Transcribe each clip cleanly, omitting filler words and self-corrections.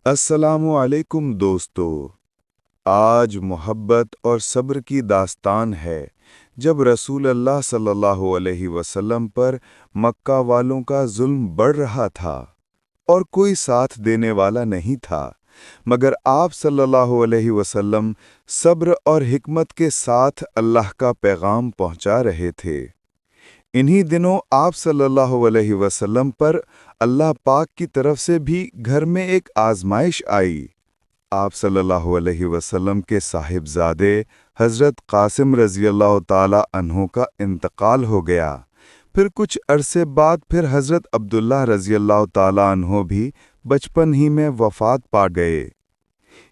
السلام علیکم دوستو، آج محبت اور صبر کی داستان ہے جب رسول اللہ صلی اللہ علیہ وسلم پر مکہ والوں کا ظلم بڑھ رہا تھا اور کوئی ساتھ دینے والا نہیں تھا، مگر آپ صلی اللہ علیہ وسلم صبر اور حکمت کے ساتھ اللہ کا پیغام پہنچا رہے تھے۔ انہی دنوں آپ صلی اللہ علیہ وسلم پر اللہ پاک کی طرف سے بھی گھر میں ایک آزمائش آئی۔ آپ صلی اللہ علیہ وسلم کے صاحبزادے حضرت قاسم رضی اللہ تعالی عنہ کا انتقال ہو گیا۔ پھر کچھ عرصے بعد پھر حضرت عبداللہ رضی اللہ تعالی عنہ بھی بچپن ہی میں وفات پا گئے۔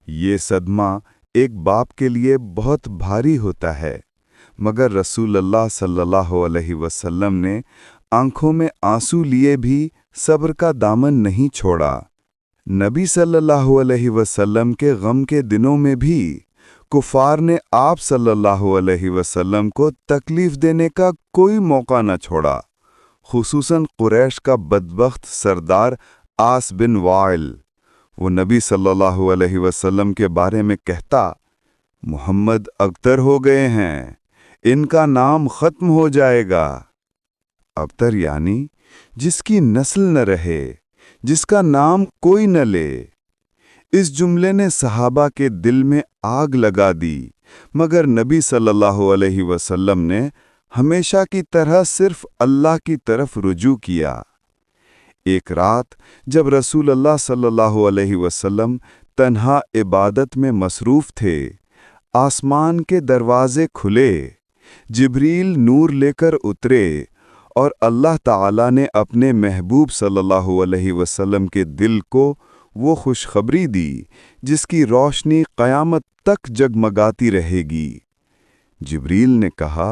یہ صدمہ ایک باپ کے لیے بہت بھاری ہوتا ہے، مگر رسول اللہ صلی اللہ علیہ وسلم نے آنکھوں میں آنسو لیے بھی صبر کا دامن نہیں چھوڑا۔ نبی صلی اللہ علیہ وسلم کے غم کے دنوں میں بھی کفار نے آپ صلی اللہ علیہ وسلم کو تکلیف دینے کا کوئی موقع نہ چھوڑا، خصوصاً قریش کا بدبخت سردار عاص بن وائل۔ وہ نبی صلی اللہ علیہ وسلم کے بارے میں کہتا، محمد ابتر ہو گئے ہیں، ان کا نام ختم ہو جائے گا۔ ابتر یعنی جس کی نسل نہ رہے، جس کا نام کوئی نہ لے۔ اس جملے نے صحابہ کے دل میں آگ لگا دی، مگر نبی صلی اللہ علیہ وسلم نے ہمیشہ کی طرح صرف اللہ کی طرف رجوع کیا۔ ایک رات جب رسول اللہ صلی اللہ علیہ وسلم تنہا عبادت میں مصروف تھے، آسمان کے دروازے کھلے، جبریل نور لے کر اترے اور اللہ تعالی نے اپنے محبوب صلی اللہ علیہ وسلم کے دل کو وہ خوشخبری دی جس کی روشنی قیامت تک جگمگاتی رہے گی۔ جبریل نے کہا،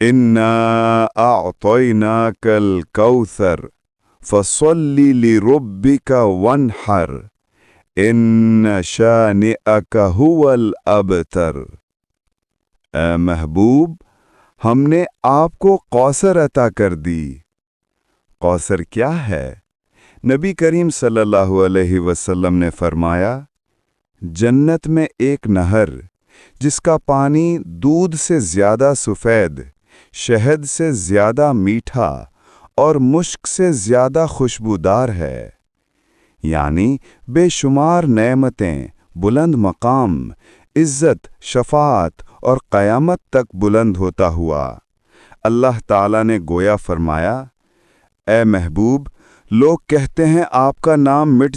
اِنَّا أَعْطَيْنَاكَ الْكَوْثَرَ فَصَلِّ لِرَبِّكَ وَانْحَرْ إِنَّ شَانِئَكَ هُوَ الْأَبْتَرُ۔ اے محبوب، ہم نے آپ کو کوثر عطا کر دی۔ کوثر کیا ہے؟ نبی کریم صلی اللہ علیہ وسلم نے فرمایا، جنت میں ایک نہر جس کا پانی دودھ سے زیادہ سفید، شہد سے زیادہ میٹھا اور مشک سے زیادہ خوشبودار ہے، یعنی بے شمار نعمتیں، بلند مقام، عزت، شفاعت اور قیامت تک بلند ہوتا ہوا۔ اللہ تعالیٰ نے گویا فرمایا، اے محبوب، لوگ کہتے ہیں آپ کا نام مٹ